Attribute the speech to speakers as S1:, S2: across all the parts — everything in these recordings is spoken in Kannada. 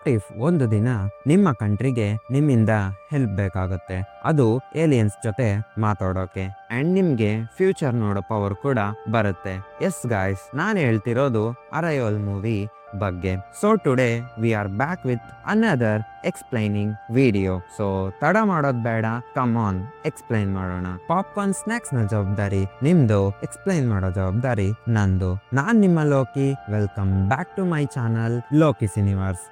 S1: ಇಫ್ ಒಂದು ದಿನ ನಿಮ್ಮ ಕಂಟ್ರಿಗೆ ನಿಮ್ಮಿಂದ ಹೆಲ್ಪ್ ಬೇಕಾಗುತ್ತೆ, ಅದು ಏಲಿಯನ್ಸ್ ಜೊತೆ ಮಾತಾಡೋಕೆ ಅಂಡ್ ನಿಮ್ಗೆ ಫ್ಯೂಚರ್ ನೋಡೋ ಪವರ್ ಕೂಡ ಬರುತ್ತೆ. ಎಸ್ ಗಾಯ್ಸ್, ನಾನು ಹೇಳ್ತಿರೋದು ಅರಯೋಲ್ ಮೂವಿ ಬಗ್ಗೆ. So today we are back with another explaining video. So ತಡ ಮಾಡೋದ್ ಬೇಡ, ಕಮ್ ಆನ್ ಎಕ್ಸ್ಪ್ಲೈನ್ ಮಾಡೋಣ. ಪಾಪ್ಕಾರ್ನ್ ಸ್ನಾಕ್ಸ್ ನ ಜವಾಬ್ದಾರಿ ನಿಮ್ದು, ಎಕ್ಸ್ಪ್ಲೈನ್ ಮಾಡೋ ಜವಾಬ್ದಾರಿ ನಂದು. ನಾನ್ ನಿಮ್ಮ Loki. Welcome back to my channel Loki cinemas.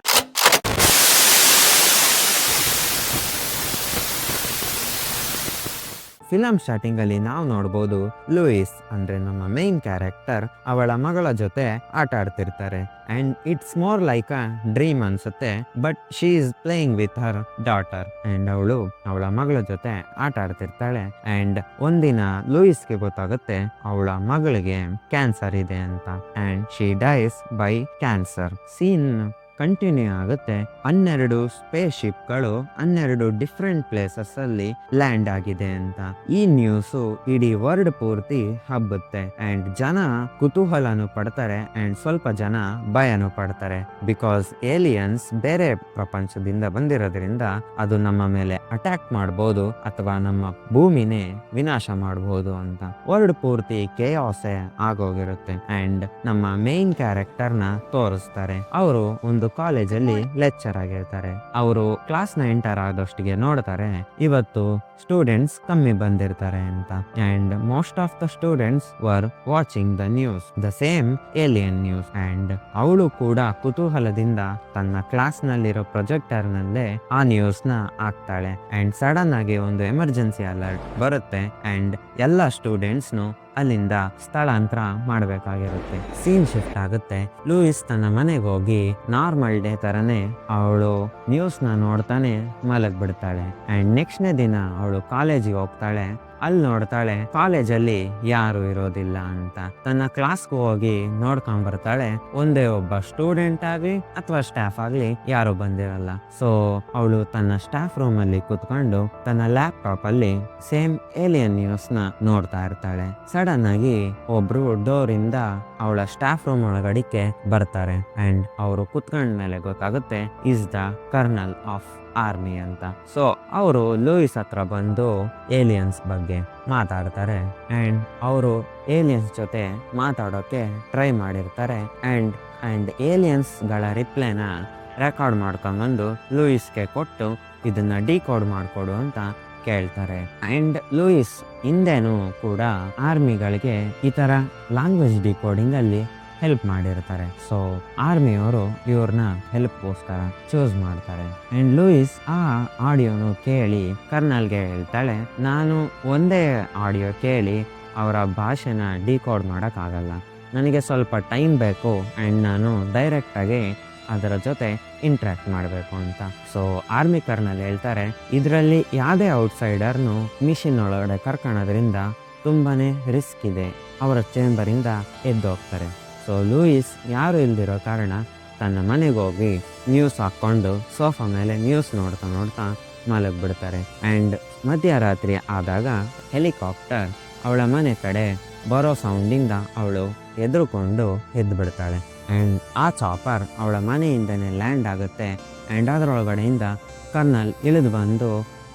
S1: Film starting ಅಲ್ಲಿ ನಾವು ನೋಡ್ಬೋದು, ಲೂಯಿಸ್ ಅಂದ್ರೆ ನಮ್ಮ ಮೇನ್ ಕ್ಯಾರೆಕ್ಟರ್ ಅವಳ ಮಗಳ ಜೊತೆ ಆಟ ಆಡ್ತಿರ್ತಾರೆ. And it's more like a dream ಅನ್ಸುತ್ತೆ, but she is playing with her daughter. And ಅವಳು ಅವಳ ಮಗಳ ಜೊತೆ ಆಟ ಆಡ್ತಿರ್ತಾಳೆ. ಅಂಡ್ ಒಂದಿನ ಲೂಯಿಸ್ಗೆ ಗೊತ್ತಾಗುತ್ತೆ ಅವಳ ಮಗಳಿಗೆ ಕ್ಯಾನ್ಸರ್ ಇದೆ ಅಂತ. And she dies by cancer. Scene continue ಆಗುತ್ತೆ. 12 ಸ್ಪೇಸ್ ಶಿಪ್ಗಳು 12 ಡಿಫ್ರೆಂಟ್ ಪ್ಲೇಸಸ್ ಅಲ್ಲಿ ಲ್ಯಾಂಡ್ ಆಗಿದೆ ಅಂತ. ಈ ನ್ಯೂಸು ಇಡೀ ವರ್ಲ್ಡ್ ಪೂರ್ತಿ ಹಬ್ಬುತ್ತೆ. ಅಂಡ್ ಜನ ಕುತೂಹಲನು ಪಡ್ತಾರೆ ಅಂಡ್ ಸ್ವಲ್ಪ ಜನ ಭಯನು ಪಡ್ತಾರೆ. ಬಿಕಾಸ್ ಏಲಿಯನ್ಸ್ ಬೇರೆ ಪ್ರಪಂಚದಿಂದ ಬಂದಿರೋದ್ರಿಂದ ಅದು ನಮ್ಮ ಮೇಲೆ ಅಟ್ಯಾಕ್ ಮಾಡಬಹುದು ಅಥವಾ ನಮ್ಮ ಭೂಮಿನೇ ವಿನಾಶ ಮಾಡಬಹುದು ಅಂತ. ವರ್ಲ್ಡ್ ಪೂರ್ತಿ ಕೇಯಾಸೆ ಆಗೋಗಿರುತ್ತೆ. ಅಂಡ್ ನಮ್ಮ ಮೇನ್ ಕ್ಯಾರೆಕ್ಟರ್ ನ ತೋರಿಸ್ತಾರೆ. ಅವರು ಒಂದು ಕಾಲೇಜಲ್ಲಿ ಲೆಕ್ಚರ್ ಆಗಿರ್ತಾರೆ. ಅವರು ಕ್ಲಾಸ್ ನ ಎಂಟರ್ ಆದಷ್ಟಿಗೆ ನೋಡ್ತಾರೆ ಇವತ್ತು ಸ್ಟೂಡೆಂಟ್ಸ್ ಕಮ್ಮಿ ಬಂದಿರ್ತಾರೆ ಅಂತ. And most of the students var watching the news, the same alien news. And ಅವಳು ಕೂಡ ಕುತೂಹಲದಿಂದ ತನ್ನ ಕ್ಲಾಸ್ ನಲ್ಲಿರೋ ಪ್ರೊಜೆಕ್ಟರ್ ನಲ್ಲೇ ಆ ನ್ಯೂಸ್ ನ ಹಾಕ್ತಾಳೆ. ಅಂಡ್ ಸಡನ್ ಆಗಿ ಒಂದು ಎಮರ್ಜೆನ್ಸಿ ಅಲರ್ಟ್ ಬರುತ್ತೆ ಅಂಡ್ ಎಲ್ಲ ಸ್ಟೂಡೆಂಟ್ಸ್ ಅಲ್ಲಿಂದ ಸ್ಥಳಾಂತರ ಮಾಡಬೇಕಾಗಿರುತ್ತೆ. ಸೀನ್ ಶಿಫ್ಟ್ ಆಗುತ್ತೆ. ಲೂಯಿಸ್ ತನ್ನ ಮನೆಗೆ ಹೋಗಿ ನಾರ್ಮಲ್ ಡೇ ತರನೇ ಅವಳು ನ್ಯೂಸ್ ನ ನೋಡ್ತಾನೆ ಮಲಗ್ ಬಿಡ್ತಾಳೆ. ಅಂಡ್ ನೆಕ್ಸ್ಟ್ನೇ ದಿನ ಅವಳು ಕಾಲೇಜಿಗೆ ಹೋಗ್ತಾಳೆ. ಅಲ್ಲಿ ನೋಡ್ತಾಳೆ ಕಾಲೇಜಲ್ಲಿ ಯಾರು ಇರೋದಿಲ್ಲ ಅಂತ. ತನ್ನ ಕ್ಲಾಸ್ಗೆ ಹೋಗಿ ನೋಡ್ಕೊಂಡ್ ಬರ್ತಾಳೆ. ಒಂದೇ ಒಬ್ಬ ಸ್ಟೂಡೆಂಟ್ ಆಗ್ಲಿ ಅಥವಾ ಸ್ಟಾಫ್ ಆಗ್ಲಿ ಯಾರು ಬಂದಿರಲ್ಲ. ಸೊ ಅವಳು ತನ್ನ ಸ್ಟಾಫ್ ರೂಮ್ ಅಲ್ಲಿ ಕುತ್ಕೊಂಡು ತನ್ನ ಲ್ಯಾಪ್ಟಾಪ್ ಅಲ್ಲಿ ಸೇಮ್ ಏಲಿಯನ್ ನ್ಯೂಸ್ ನ ನೋಡ್ತಾ ಇರ್ತಾಳೆ. ಸಡನ್ ಆಗಿ ಒಬ್ರು ಡೋರ್ ಇಂದ ಅವಳ ಸ್ಟಾಫ್ ರೂಮ್ ಒಳಗಡಿಕೆ ಬರ್ತಾರೆ. ಅಂಡ್ ಅವರು ಕುತ್ಕೊಂಡ ಮೇಲೆ ಗೊತ್ತಾಗುತ್ತೆ is the colonel of army ಅಂತ. ಸೊ ಅವರು ಲೂಯಿಸ್ ಹತ್ರ ಬಂದು ಏಲಿಯನ್ಸ್ ಬಗ್ಗೆ ಮಾತಾಡ್ತಾರೆ. ಅಂಡ್ ಅವರು ಏಲಿಯನ್ಸ್ ಜೊತೆ ಮಾತಾಡೋಕೆ ಟ್ರೈ ಮಾಡಿರ್ತಾರೆ. ಅಂಡ್ ಏಲಿಯನ್ಸ್ ಗಳ ರಿಪ್ಲೈನ ರೆಕಾರ್ಡ್ ಮಾಡ್ಕೊಂಡ್ಬಂದು ಲೂಯಿಸ್ಗೆ ಕೊಟ್ಟು ಇದನ್ನ ಡಿಕೋಡ್ ಮಾಡ್ಕೊಡು ಅಂತ ಕೇಳ್ತಾರೆ. ಅಂಡ್ ಲೂಯಿಸ್ ಹಿಂದೆನೂ ಕೂಡ ಆರ್ಮಿಗಳಿಗೆ ಈ ತರ ಲ್ಯಾಂಗ್ವೇಜ್ ಡಿಕೋಡಿಂಗ್ ಅಲ್ಲಿ ಹೆಲ್ಪ್ ಮಾಡಿರ್ತಾರೆ. ಸೊ ಆರ್ಮಿಯವರು ಇವ್ರನ್ನ ಹೆಲ್ಪ್ಗೋಸ್ಕರ ಚೂಸ್ ಮಾಡ್ತಾರೆ. ಅಂಡ್ ಲೂಯಿಸ್ ಆ ಆಡಿಯೋನು ಕೇಳಿ ಕರ್ನಲ್ಗೆ ಹೇಳ್ತಾಳೆ, ನಾನು ಒಂದೇ ಆಡಿಯೋ ಕೇಳಿ ಅವರ ಭಾಷೆನ ಡಿಕೋಡ್ ಮಾಡೋಕ್ಕಾಗಲ್ಲ, ನನಗೆ ಸ್ವಲ್ಪ ಟೈಮ್ ಬೇಕು ಅಂಡ್ ನಾನು ಡೈರೆಕ್ಟಾಗಿ ಅದರ ಜೊತೆ ಇಂಟ್ರಾಕ್ಟ್ ಮಾಡಬೇಕು ಅಂತ. ಸೊ ಆರ್ಮಿ ಕರ್ನಲ್ ಹೇಳ್ತಾರೆ, ಇದರಲ್ಲಿ ಯಾವುದೇ ಔಟ್ಸೈಡರ್ನು ಮಿಷಿನ್ ಒಳಗಡೆ ಕರ್ಕೊಳ್ಳೋದ್ರಿಂದ ತುಂಬಾನೇ ರಿಸ್ಕ್ ಇದೆ, ಅವರ ಚೇಂಬರಿಂದ ಎದ್ದೋಗ್ತಾರೆ. ಸೊ ಲೂಯಿಸ್ ಯಾರು ಇಲ್ದಿರೋ ಕಾರಣ ತನ್ನ ಮನೆಗೆ ಹೋಗಿ ನ್ಯೂಸ್ ಹಾಕ್ಕೊಂಡು ಸೋಫಾ ಮೇಲೆ ನ್ಯೂಸ್ ನೋಡ್ತಾ ಮಲಗಿಬಿಡ್ತಾರೆ. ಆ್ಯಂಡ್ ಮಧ್ಯರಾತ್ರಿ ಆದಾಗ ಹೆಲಿಕಾಪ್ಟರ್ ಅವಳ ಮನೆ ಕಡೆ ಬರೋ ಸೌಂಡಿಂದ ಅವಳು ಎದುರುಕೊಂಡು ಎದ್ದುಬಿಡ್ತಾಳೆ. ಆ್ಯಂಡ್ ಆ ಚಾಪರ್ ಅವಳ ಮನೆಯಿಂದನೇ ಲ್ಯಾಂಡ್ ಆಗುತ್ತೆ. ಆ್ಯಂಡ್ ಅದರೊಳಗಡೆಯಿಂದ ಕರ್ನಲ್ ಇಳಿದು ಬಂದು,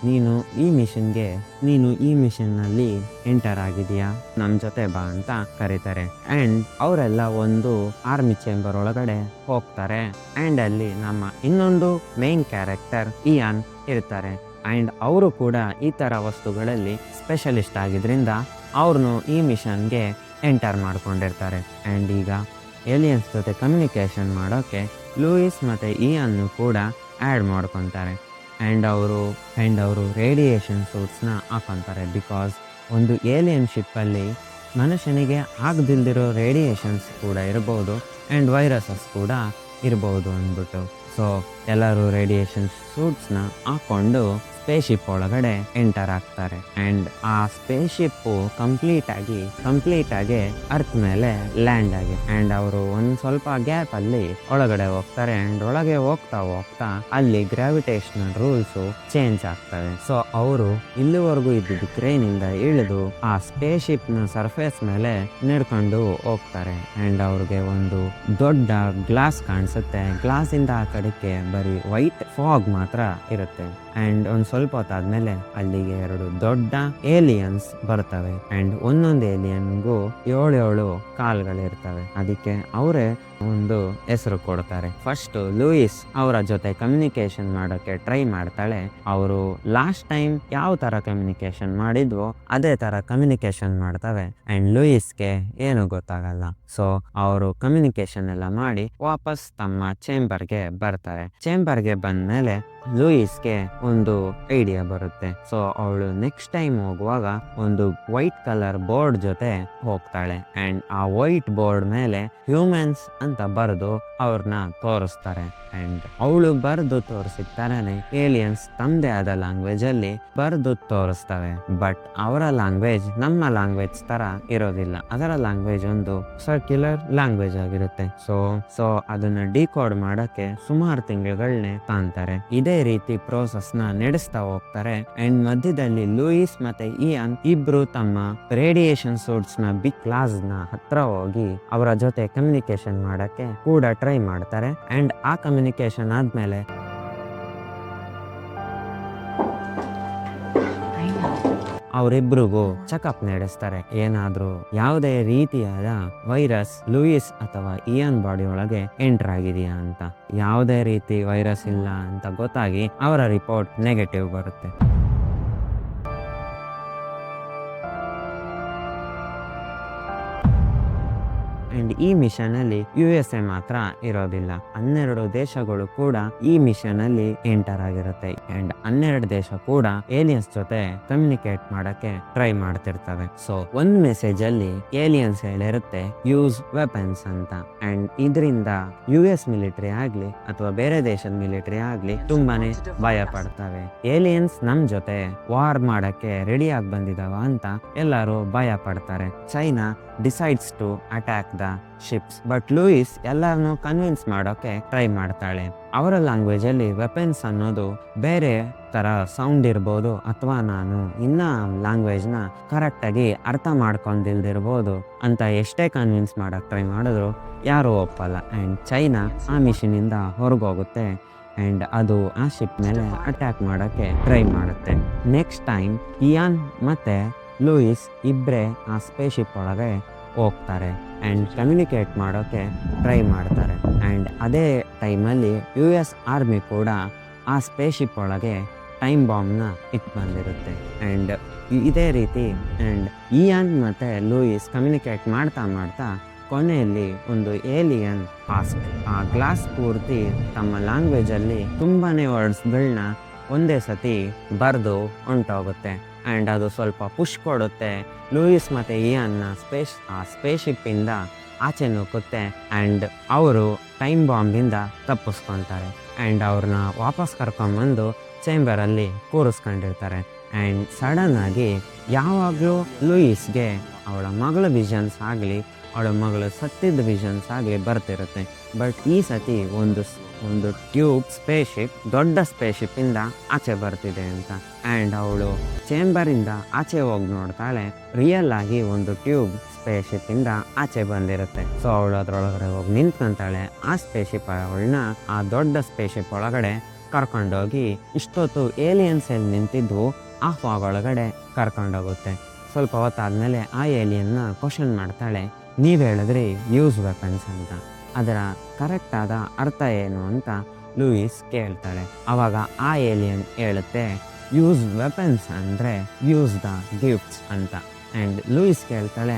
S1: ನೀನು ಈ ಮಿಷನ್ನಲ್ಲಿ ಎಂಟರ್ ಆಗಿದೆಯಾ, ನಮ್ಮ ಜೊತೆ ಬಾ ಅಂತ ಕರೀತಾರೆ. ಆ್ಯಂಡ್ ಅವರೆಲ್ಲ ಒಂದು ಆರ್ಮಿ ಚೇಂಬರ್ ಒಳಗಡೆ ಹೋಗ್ತಾರೆ. ಆ್ಯಂಡ್ ಅಲ್ಲಿ ನಮ್ಮ ಇನ್ನೊಂದು ಮೇನ್ ಕ್ಯಾರೆಕ್ಟರ್ ಇಯಾನ್ ಇರ್ತಾರೆ. ಆ್ಯಂಡ್ ಅವರು ಕೂಡ ಈ ಥರ ವಸ್ತುಗಳಲ್ಲಿ ಸ್ಪೆಷಲಿಸ್ಟ್ ಆಗಿದ್ರಿಂದ ಅವ್ರನ್ನು ಈ ಮಿಷನ್ಗೆ ಎಂಟರ್ ಮಾಡ್ಕೊಂಡಿರ್ತಾರೆ. ಆ್ಯಂಡ್ ಈಗ ಏಲಿಯನ್ಸ್ ಜೊತೆ ಕಮ್ಯುನಿಕೇಷನ್ ಮಾಡೋಕ್ಕೆ ಲೂಯಿಸ್ ಮತ್ತು ಇಯಾನ್ನು ಕೂಡ ಆ್ಯಡ್ ಮಾಡ್ಕೊತಾರೆ. ಆ್ಯಂಡ್ ಅವರು ರೇಡಿಯೇಷನ್ ಸೂಟ್ಸ್ನ ಹಾಕೊತಾರೆ. ಬಿಕಾಸ್ ಒಂದು ಏಲಿಯನ್ ಶಿಪ್ಪಲ್ಲಿ ಮನುಷ್ಯನಿಗೆ ಆಗದಿಲ್ದಿರೋ ರೇಡಿಯೇಷನ್ಸ್ ಕೂಡ ಇರ್ಬೋದು ಆ್ಯಂಡ್ ವೈರಸಸ್ ಕೂಡ ಇರ್ಬೋದು ಅಂದ್ಬಿಟ್ಟು. ಸೊ ಎಲ್ಲರೂ ರೇಡಿಯೇಷನ್ ಸೂಟ್ಸ್ನ ಹಾಕ್ಕೊಂಡು ಸ್ಪೇಸ್ಶಿಪ್ ಒಳಗಡೆ ಎಂಟರ್ ಆಗ್ತಾರೆ. ಅಂಡ್ ಆ ಸ್ಪೇಸ್ಶಿಪ್ ಕಂಪ್ಲೀಟ್ ಆಗಿ ಅರ್ತ್ ಮೇಲೆ ಲ್ಯಾಂಡ್ ಆಗಿ ಅಂಡ್ ಅವರು ಒಂದ್ ಸ್ವಲ್ಪ ಗ್ಯಾಪ್ ಅಲ್ಲಿ ಒಳಗಡೆ ಹೋಗ್ತಾರೆ. ಅಂಡ್ ಒಳಗೆ ಹೋಗ್ತಾ ಅಲ್ಲಿ ಗ್ರಾವಿಟೇಷನಲ್ ರೂಲ್ಸ್ ಚೇಂಜ್ ಆಗ್ತವೆ. ಸೊ ಅವರು ಇಲ್ಲಿವರೆಗೂ ಇದ್ದಿದ್ದು ಕ್ರೇನ್ ಇಂದ ಇಳಿದು ಆ ಸ್ಪೇಸ್ಶಿಪ್ ನ ಸರ್ಫೇಸ್ ಮೇಲೆ ನಡ್ಕೊಂಡು ಹೋಗ್ತಾರೆ. ಅಂಡ್ ಅವ್ರಿಗೆ ಒಂದು ದೊಡ್ಡ ಗ್ಲಾಸ್ ಕಾಣಿಸುತ್ತೆ. ಗ್ಲಾಸ್ ಇಂದ ಆ ಕಡೆಗೆ ಬರೀ ವೈಟ್ ಫಾಗ್ ಮಾತ್ರ ಇರುತ್ತೆ. ಅಂಡ್ ಒಂದ್ ಸ್ವಲ್ಪ ಹೊತ್ತಾದ್ಮೇಲೆ ಅಲ್ಲಿಗೆ 2 ದೊಡ್ಡ ಏಲಿಯನ್ಸ್ ಬರ್ತವೆ. ಅಂಡ್ ಒಂದೊಂದು ಏಲಿಯನ್ಗೂ 7 ಕಾಲ್ಗಳಿರ್ತವೆ. ಅದಕ್ಕೆ ಅವರೇ ಒಂದು ಹೆಸರು ಕೊಡ್ತಾರೆ. ಫಸ್ಟ್ ಲೂಯಿಸ್ ಅವರ ಜೊತೆ ಕಮ್ಯುನಿಕೇಶನ್ ಮಾಡೋಕೆ ಟ್ರೈ ಮಾಡ್ತಾಳೆ. ಅವರು ಲಾಸ್ಟ್ ಟೈಮ್ ಯಾವ ತರ ಕಮ್ಯುನಿಕೇಶನ್ ಮಾಡಿದ್ವೋ ಅದೇ ತರ ಕಮ್ಯುನಿಕೇಶನ್ ಮಾಡ್ತವೆ. ಅಂಡ್ ಲೂಯಿಸ್ಗೆ ಏನು ಗೊತ್ತಾಗಲ್ಲ. ಸೊ ಅವರು ಕಮ್ಯುನಿಕೇಶನ್ ಎಲ್ಲ ಮಾಡಿ ವಾಪಸ್ ತಮ್ಮ ಚೇಂಬರ್ಗೆ ಬರ್ತಾರೆ. ಚೇಂಬರ್ಗೆ ಬಂದ್ಮೇಲೆ ಲೂಯಿಸ್ಗೆ ಒಂದು ಐಡಿಯಾ ಬರುತ್ತೆ. ಸೊ ಅವಳು ನೆಕ್ಸ್ಟ್ ಟೈಮ್ ಹೋಗುವಾಗ ಒಂದು ವೈಟ್ ಕಲರ್ ಬೋರ್ಡ್ ಜೊತೆ ಹೋಗ್ತಾಳೆ. ಅಂಡ್ ಆ ವೈಟ್ ಬೋರ್ಡ್ ಮೇಲೆ ಹ್ಯೂಮನ್ಸ್ ಅಂತ ಬರೆದು ಅವ್ರನ್ನ ತೋರಿಸ್ತಾರೆ. ಅಂಡ್ ಅವಳು ಬರೆದು ತೋರಿಸಿದ ತರನೇ ಏಲಿಯನ್ಸ್ ತಮ್ಮದೇ ಆದ ಲ್ಯಾಂಗ್ವೇಜ್ ಅಲ್ಲಿ ಬರೆದು ತೋರಿಸ್ತವೆ. ಬಟ್ ಅವರ ಲ್ಯಾಂಗ್ವೇಜ್ ನಮ್ಮ ಲ್ಯಾಂಗ್ವೇಜ್ ತರ ಇರೋದಿಲ್ಲ. ಅದರ ಲ್ಯಾಂಗ್ವೇಜ್ ಒಂದು ಸರ್ಕ್ಯುಲರ್ ಲ್ಯಾಂಗ್ವೇಜ್ ಆಗಿರುತ್ತೆ. ಸೊ ಅದನ್ನ ಡಿಕೋಡ್ ಮಾಡಕ್ಕೆ ಸುಮಾರು ತಿಂಗಳುಗಳನ್ನೇ ತಾಂತಾರೆ. ಇದೇ ರೀತಿ ಪ್ರೋಸೆಸ್ ನ ನಡೆಸ್ತಾ ಹೋಗ್ತಾರೆ. ಅಂಡ್ ಮಧ್ಯದಲ್ಲಿ ಲೂಯಿಸ್ ಮತ್ತೆ ಇಯಾನ್ ಇಬ್ರು ತಮ್ಮ ರೇಡಿಯೇಷನ್ ಸೋರ್ಸ್ ನ ಬಿಗ್ ಕ್ಲಾಸ್ ನ ಹತ್ರ ಹೋಗಿ ಅವರ ಜೊತೆ ಕಮ್ಯುನಿಕೇಶನ್ ಮಾಡಕ್ಕೆ ಕೂಡ ಟ್ರೈ ಮಾಡ್ತಾರೆ. ಅಂಡ್ ಆ ಕಮ್ಯುನಿಕೇಶನ್ ಆದ್ಮೇಲೆ ಅವರಿಬ್ರಿಗೂ ಚೆಕಪ್ ನಡೆಸ್ತಾರೆ. ಏನಾದ್ರೂ ಯಾವುದೇ ರೀತಿಯಾದ ವೈರಸ್ ಲೂಯಿಸ್ ಅಥವಾ ಇಯಾನ್ ಬಾಡಿ ಒಳಗೆ ಎಂಟರ್ ಆಗಿದೆಯಾ ಅಂತ. ಯಾವುದೇ ರೀತಿ ವೈರಸ್ ಇಲ್ಲ ಅಂತ ಗೊತ್ತಾಗಿ ಅವರ ರಿಪೋರ್ಟ್ ನೆಗೆಟಿವ್ ಬರುತ್ತೆ. ಅಂಡ್ ಈ ಮಿಷನ್ ಅಲ್ಲಿ USA ಮಾತ್ರ ಇರೋದಿಲ್ಲ. 12 ದೇಶಗಳು ಕೂಡ ಈ ಮಿಷನ್ ಅಲ್ಲಿ ಎಂಟರ್ ಆಗಿರುತ್ತೆ. ಅಂಡ್ 12 ದೇಶ ಕೂಡ ಏಲಿಯನ್ಸ್ ಜೊತೆ ಕಮ್ಯುನಿಕೇಟ್ ಮಾಡಕ್ಕೆ ಟ್ರೈ ಮಾಡ್ತಿರ್ತವೆ. ಸೊ ಒಂದ್ ಮೆಸೇಜ್ ಅಲ್ಲಿ ಏಲಿಯನ್ಸ್ ಹೇಳಿರುತ್ತೆ ಯೂಸ್ ವೆಪನ್ಸ್ ಅಂತ. ಅಂಡ್ ಇದರಿಂದ US ಮಿಲಿಟರಿ ಆಗ್ಲಿ ಅಥವಾ ಬೇರೆ ದೇಶದ ಮಿಲಿಟರಿ ಆಗ್ಲಿ ತುಂಬಾನೇ ಭಯ ಪಡ್ತವೆ. ಏಲಿಯನ್ಸ್ ನಮ್ ಜೊತೆ ವಾರ್ ಮಾಡಕ್ಕೆ ರೆಡಿ ಆಗಿ ಬಂದಿದಾವ ಅಂತ ಎಲ್ಲರೂ ಭಯ ಪಡ್ತಾರೆ. China decides to attack the ships. But Louise ಎಲ್ಲರನ್ನು ಕನ್ವಿನ್ಸ್ ಮಾಡೋಕೆ ಟ್ರೈ ಮಾಡ್ತಾಳೆ. ಅವರ ಲ್ಯಾಂಗ್ವೇಜ್ ಅಲ್ಲಿ ವೆಪನ್ಸ್ ಅನ್ನೋದು ಬೇರೆ ತರ ಸೌಂಡ್ ಇರ್ಬೋದು ಅಥವಾ ನಾನು ಇನ್ನ ಲ್ಯಾಂಗ್ವೇಜ್ ನ ಕರೆಕ್ಟ್ ಆಗಿ ಅರ್ಥ ಮಾಡ್ಕೊಂಡಿಲ್ದಿರ್ಬೋದು ಅಂತ ಎಷ್ಟೇ ಕನ್ವಿನ್ಸ್ ಮಾಡಕ್ ಟ್ರೈ ಮಾಡಿದ್ರು ಯಾರು ಒಪ್ಪಲ್ಲ. ಅಂಡ್ ಚೈನಾ ಆ ಮಿಷನ್ ಇಂದ ಹೊರಗೋಗುತ್ತೆ. ಅಂಡ್ ಅದು ಆ ಶಿಪ್ ಮೇಲೆ ಅಟ್ಯಾಕ್ ಮಾಡೋಕ್ಕೆ ಟ್ರೈ ಮಾಡುತ್ತೆ. ನೆಕ್ಸ್ಟ್ ಟೈಮ್ ಇಯಾನ್ ಮತ್ತೆ ಲೂಯಿಸ್ ಇಬ್ಬರೇ ಆ ಸ್ಪೇಸ್ಶಿಪ್ ಒಳಗೆ ಹೋಗ್ತಾರೆ ಆ್ಯಂಡ್ ಕಮ್ಯುನಿಕೇಟ್ ಮಾಡೋಕ್ಕೆ ಟ್ರೈ ಮಾಡ್ತಾರೆ. ಆ್ಯಂಡ್ ಅದೇ ಟೈಮಲ್ಲಿ US ಆರ್ಮಿ ಕೂಡ ಆ ಸ್ಪೇಸ್ಶಿಪ್ ಒಳಗೆ ಟೈಮ್ ಬಾಂಬ್ನ ಇಟ್ಟು ಬಂದಿರುತ್ತೆ. ಆ್ಯಂಡ್ ಇದೇ ರೀತಿ ಆ್ಯಂಡ್ ಇಯಾನ್ ಮತ್ತು ಲೂಯಿಸ್ ಕಮ್ಯುನಿಕೇಟ್ ಮಾಡ್ತಾ ಕೊನೆಯಲ್ಲಿ ಒಂದು ಏಲಿಯನ್ ಆ ಗ್ಲಾಸ್ ಪೂರ್ತಿ ತಮ್ಮ ಲ್ಯಾಂಗ್ವೇಜಲ್ಲಿ ತುಂಬಾ ವರ್ಡ್ಸ್ಗಳನ್ನ ಒಂದೇ ಸತಿ ಬರೆದು ಹೊಂಟೋಗುತ್ತೆ. ಆ್ಯಂಡ್ ಅದು ಸ್ವಲ್ಪ ಪುಷ್ ಕೊಡುತ್ತೆ. ಲೂಯಿಸ್ ಮತ್ತು ಇಯಾನ್ನ ಸ್ಪೇಸ್ಶಿಪ್ಪಿಂದ ಆಚೆ ನೂಕುತ್ತೆ. ಆ್ಯಂಡ್ ಅವರು ಟೈಮ್ ಬಾಂಬಿಂದ ತಪ್ಪಿಸ್ಕೊತಾರೆ. ಆ್ಯಂಡ್ ಅವ್ರನ್ನ ವಾಪಸ್ ಕರ್ಕೊಂಬಂದು ಚೇಂಬರಲ್ಲಿ ಕೂರಿಸ್ಕೊಂಡಿರ್ತಾರೆ. ಆ್ಯಂಡ್ ಸಡನ್ನಾಗಿ ಯಾವಾಗಲೂ ಲೂಯಿಸ್ಗೆ ಅವಳ ಮಗಳ ವಿಷನ್ಸ್ ಆಗಲಿ ಅವಳ ಮಗಳು ಸತ್ತಿದ್ದ ವಿಷನ್ಸ್ ಆಗಲಿ ಬರ್ತಿರುತ್ತೆ. ಬಟ್ ಈ ಸತಿ ಒಂದು ಟ್ಯೂಬ್ ದೊಡ್ಡ ಸ್ಪೇಸ್ಶಿಪ್ಪಿಂದ ಆಚೆ ಬರ್ತಿದೆ ಅಂತ. ಆ್ಯಂಡ್ ಅವಳು ಚೇಂಬರಿಂದ ಆಚೆ ಹೋಗಿ ನೋಡ್ತಾಳೆ. ರಿಯಲ್ ಆಗಿ ಒಂದು ಟ್ಯೂಬ್ ಸ್ಪೇಸ್ಶಿಪ್ಪಿಂದ ಆಚೆ ಬಂದಿರುತ್ತೆ. ಸೊ ಅವಳು ಅದರೊಳಗಡೆ ಹೋಗಿ ನಿಂತ್ಕೊಂತಾಳೆ. ಆ ಸ್ಪೇಸ್ಶಿಪ್ ಅವಳನ್ನ ಆ ದೊಡ್ಡ ಸ್ಪೇಸ್ಶಿಪ್ ಒಳಗಡೆ ಕರ್ಕೊಂಡೋಗಿ ಇಷ್ಟೊತ್ತು ಏಲಿಯನ್ಸ್ ಎಲ್ಲಿ ನಿಂತಿದ್ವು ಆ ಫಾಗ್ ಒಳಗಡೆ ಕರ್ಕೊಂಡೋಗುತ್ತೆ. ಸ್ವಲ್ಪ ಹೊತ್ತಾದ್ಮೇಲೆ ಆ ಏಲಿಯನ್ನ ಕ್ವಶನ್ ಮಾಡ್ತಾಳೆ, ನೀವು ಹೇಳಿದ್ರಿ ಯೂಸ್ ವೆಪನ್ಸ್ ಅಂತ, ಅದರ ಕರೆಕ್ಟ್ ಆದ ಅರ್ಥ ಏನು ಅಂತ ಲೂಯಿಸ್ ಕೇಳ್ತಾಳೆ. ಅವಾಗ ಆ ಏಲಿಯನ್ ಹೇಳುತ್ತೆ, ಯೂಸ್ ವೆಪನ್ಸ್ ಅಂದರೆ ಯೂಸ್ ದ ಗಿಫ್ಟ್ಸ್ ಅಂತ. ಆ್ಯಂಡ್ ಲೂಯಿಸ್ ಕೇಳ್ತಾಳೆ,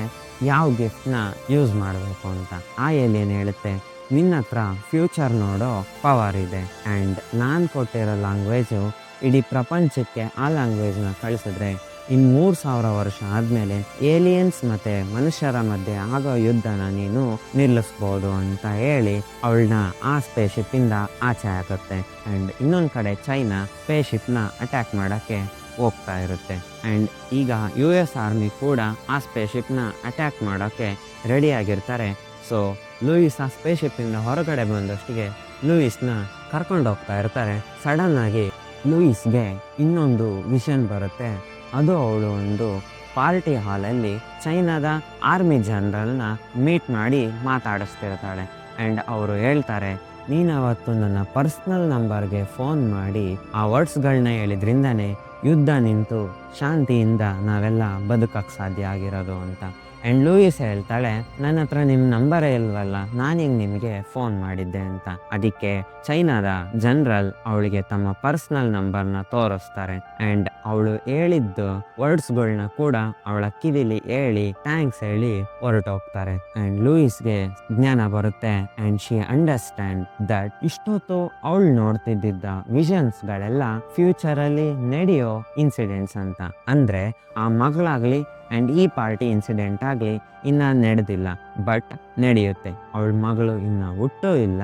S1: ಯಾವ ಗಿಫ್ಟ್ನ ಯೂಸ್ ಮಾಡಬೇಕು ಅಂತ. ಆ ಏಲಿಯನ್ ಹೇಳುತ್ತೆ, ನಿನ್ನ ಹತ್ರ ಫ್ಯೂಚರ್ ನೋಡೋ ಪವರ್ ಇದೆ. ಆ್ಯಂಡ್ ನಾನು ಕೊಟ್ಟಿರೋ ಲ್ಯಾಂಗ್ವೇಜು ಇಡೀ ಪ್ರಪಂಚಕ್ಕೆ ಆ ಲ್ಯಾಂಗ್ವೇಜ್ನ ಕಳಿಸಿದ್ರೆ ಇನ್ನು 3000 ವರ್ಷ ಆದಮೇಲೆ ಏಲಿಯನ್ಸ್ ಮತ್ತು ಮನುಷ್ಯರ ಮಧ್ಯೆ ಆಗೋ ಯುದ್ಧನ ನೀನು ನಿಲ್ಲಿಸ್ಬೋದು ಅಂತ ಹೇಳಿ ಅವಳನ್ನ ಆ ಸ್ಪೇಸ್ಶಿಪ್ಪಿಂದ ಆಚೆ ಆಗುತ್ತೆ. ಆ್ಯಂಡ್ ಇನ್ನೊಂದು ಕಡೆ ಚೈನಾ ಸ್ಪೇಸ್ಶಿಪ್ನ ಅಟ್ಯಾಕ್ ಮಾಡೋಕ್ಕೆ ಹೋಗ್ತಾ ಇರುತ್ತೆ. ಆ್ಯಂಡ್ ಈಗ US ಆರ್ಮಿ ಕೂಡ ಆ ಸ್ಪೇಸ್ಶಿಪ್ನ ಅಟ್ಯಾಕ್ ಮಾಡೋಕ್ಕೆ ರೆಡಿಯಾಗಿರ್ತಾರೆ. ಸೊ ಲೂಯಿಸ್ ಆ ಸ್ಪೇಸ್ಶಿಪ್ಪಿಂದ ಹೊರಗಡೆ ಬಂದಷ್ಟಿಗೆ ಲೂಯಿಸ್ನ ಕರ್ಕೊಂಡು ಹೋಗ್ತಾ ಇರ್ತಾರೆ. ಸಡನ್ನಾಗಿ ಲೂಯಿಸ್ಗೆ ಇನ್ನೊಂದು ವಿಷನ್ ಬರುತ್ತೆ. ಅದು ಅವಳು ಒಂದು ಪಾರ್ಟಿ ಹಾಲಲ್ಲಿ ಚೈನಾದ ಆರ್ಮಿ ಜನರಲ್ನ ಮೀಟ್ ಮಾಡಿ ಮಾತಾಡಿಸ್ತಿರ್ತಾಳೆ. ಆ್ಯಂಡ್ ಅವರು ಹೇಳ್ತಾರೆ, ನೀನು ಅವತ್ತು ನನ್ನ ಪರ್ಸ್ನಲ್ ನಂಬರ್ಗೆ ಫೋನ್ ಮಾಡಿ ಆ ವರ್ಡ್ಸ್ಗಳನ್ನ ಹೇಳಿದ್ರಿಂದನೇ ಯುದ್ಧ ನಿಂತು ಶಾಂತಿಯಿಂದ ನಾವೆಲ್ಲ ಬದುಕಕ್ಕೆ ಸಾಧ್ಯ ಆಗಿರೋದು ಅಂತ. ಆ್ಯಂಡ್ ಲೂಯಿಸ್ ಹೇಳ್ತಾಳೆ, ನನ್ನ ಹತ್ರ ನಿಮ್ಮ ನಂಬರೇ ಇಲ್ವಲ್ಲ, ನಾನೀಗ ನಿಮಗೆ ಫೋನ್ ಮಾಡಿದ್ದೆ ಅಂತ. ಅದಕ್ಕೆ ಚೈನಾದ ಜನರಲ್ ಅವಳಿಗೆ ತಮ್ಮ ಪರ್ಸ್ನಲ್ ನಂಬರ್ನ ತೋರಿಸ್ತಾರೆ. ಆ್ಯಂಡ್ ಅವಳು ಹೇಳಿದ್ದು ವರ್ಡ್ಸ್ಗಳನ್ನ ಕೂಡ ಅವಳ ಕಿವಿಲಿ ಹೇಳಿ ಥ್ಯಾಂಕ್ಸ್ ಹೇಳಿ ಹೊರಟೋಗ್ತಾರೆ. ಆ್ಯಂಡ್ ಲೂಯಿಸ್ಗೆ ಜ್ಞಾನ ಬರುತ್ತೆ. ಆ್ಯಂಡ್ ಶಿ ಅಂಡರ್ಸ್ಟ್ಯಾಂಡ್ ದಟ್ ಇಷ್ಟೊತ್ತು ಅವಳು ನೋಡ್ತಿದ್ದ ವಿಷನ್ಸ್ಗಳೆಲ್ಲ ಫ್ಯೂಚರಲ್ಲಿ ನಡೆಯೋ ಇನ್ಸಿಡೆಂಟ್ಸ್ ಅಂತ. ಅಂದರೆ ಆ ಮಗಳಾಗಲಿ ಆ್ಯಂಡ್ ಈ ಪಾರ್ಟಿ ಇನ್ಸಿಡೆಂಟ್ ಆಗಲಿ ಇನ್ನೂ ನಡೆದಿಲ್ಲ, ಬಟ್ ನಡೆಯುತ್ತೆ. ಅವಳ ಮಗಳು ಇನ್ನೂ ಹುಟ್ಟೂ ಇಲ್ಲ,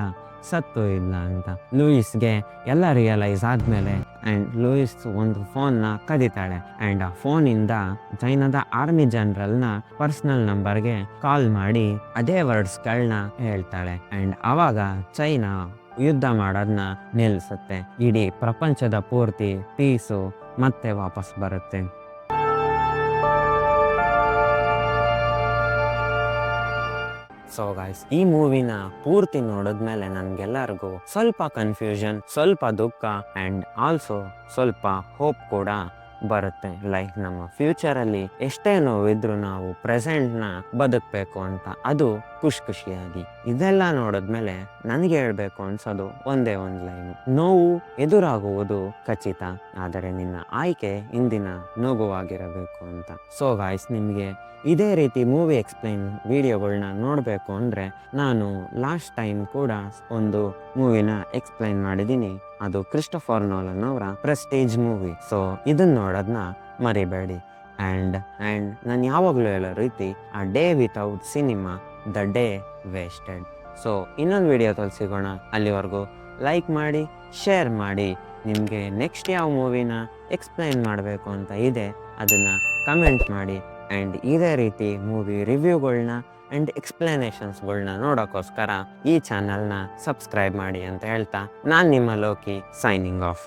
S1: ಸತ್ತೂ ಇಲ್ಲ ಅಂತ. ಲೂಯಿಸ್ಗೆ ಎಲ್ಲ ರಿಯಲೈಸ್ ಆದಮೇಲೆ ಆ್ಯಂಡ್ ಲೂಯಿಸ್ ಒಂದು ಫೋನ್ನ ಕದೀತಾಳೆ. ಆ್ಯಂಡ್ ಆ ಫೋನಿಂದ ಚೈನಾದ ಆರ್ಮಿ ಜನರಲ್ನ ಪರ್ಸ್ನಲ್ ನಂಬರ್ಗೆ ಕಾಲ್ ಮಾಡಿ ಅದೇ ವರ್ಡ್ಸ್ಗಳನ್ನ ಹೇಳ್ತಾಳೆ. ಆ್ಯಂಡ್ ಆವಾಗ ಚೈನಾ ಯುದ್ಧ ಮಾಡೋದನ್ನ ನಿಲ್ಲಿಸುತ್ತೆ. ಇಡೀ ಪ್ರಪಂಚದ ಪೂರ್ತಿ ಪೀಸು ಮತ್ತೆ ವಾಪಸ್ ಬರುತ್ತೆ. ಸೊ ಗೈಸ್, ಈ ಮೂವಿನ ಪೂರ್ತಿ ನೋಡಿದ್ಮೇಲೆ ನನ್ಗೆಲ್ಲರಿಗೂ ಸ್ವಲ್ಪ ಕನ್ಫ್ಯೂಷನ್, ಸ್ವಲ್ಪ ದುಃಖ ಆ್ಯಂಡ್ ಆಲ್ಸೋ ಸ್ವಲ್ಪ ಹೋಪ್ ಕೂಡ ಬರುತ್ತೆ. ಲೈಕ್ ನಮ್ಮ ಫ್ಯೂಚರಲ್ಲಿ ಎಷ್ಟೇ ನೋವಿದ್ರು ನಾವು ಪ್ರೆಸೆಂಟ್ನ ಬದುಕಬೇಕು ಅಂತ, ಅದು ಖುಷಿಯಾಗಿ. ಇದೆಲ್ಲ ನೋಡಿದ್ಮೇಲೆ ನನಗೆ ಹೇಳಬೇಕು ಅನ್ಸೋದು ಒಂದೇ ಒಂದು ಲೈನು, ನೋವು ಎದುರಾಗುವುದು ಖಚಿತ, ಆದರೆ ನಿನ್ನ ಆಯ್ಕೆ ಇಂದಿನ ನೋಗುವಾಗಿರಬೇಕು ಅಂತ. ಸೊ ಗಾಯ್ಸ್, ನಿಮಗೆ ಇದೇ ರೀತಿ ಮೂವಿ ಎಕ್ಸ್ಪ್ಲೈನ್ ವಿಡಿಯೋಗಳನ್ನ ನೋಡಬೇಕು ಅಂದರೆ ನಾನು ಲಾಸ್ಟ್ ಟೈಮ್ ಕೂಡ ಒಂದು ಮೂವಿನ ಎಕ್ಸ್ಪ್ಲೈನ್ ಮಾಡಿದ್ದೀನಿ. ಅದು ಕ್ರಿಸ್ಟೋಫರ್ ನೋಲನ್ ಅವರ ಪ್ರೆಸ್ಟೀಜ್ ಮೂವಿ. ಸೊ ಇದನ್ನ ನೋಡೋದನ್ನ ಮರಿಬೇಡಿ. ಆ್ಯಂಡ್ ನಾನು ಯಾವಾಗಲೂ ಹೇಳೋ ರೀತಿ, ಆ day without cinema the day wasted. So ಇನ್ನೊಂದು ವಿಡಿಯೋದಲ್ಲಿ ಸಿಗೋಣ. ಅಲ್ಲಿವರೆಗೂ ಲೈಕ್ ಮಾಡಿ, ಶೇರ್ ಮಾಡಿ. ನಿಮಗೆ ನೆಕ್ಸ್ಟ್ ಯಾವ ಮೂವಿನ ಎಕ್ಸ್ಪ್ಲೈನ್ ಮಾಡಬೇಕು ಅಂತ ಇದೆ ಅದನ್ನು ಕಮೆಂಟ್ ಮಾಡಿ. ಆ್ಯಂಡ್ ಇದೇ ರೀತಿ ಮೂವಿ ರಿವ್ಯೂಗಳನ್ನ ಆ್ಯಂಡ್ ಎಕ್ಸ್ಪ್ಲನೇಷನ್ಸ್ಗಳನ್ನ ನೋಡೋಕ್ಕೋಸ್ಕರ ಈ ಚಾನಲ್ನ ಸಬ್ಸ್ಕ್ರೈಬ್ ಮಾಡಿ ಅಂತ ಹೇಳ್ತಾ, ನಾನು ನಿಮ್ಮ ಲೋಕಿ ಸೈನಿಂಗ್ ಆಫ್.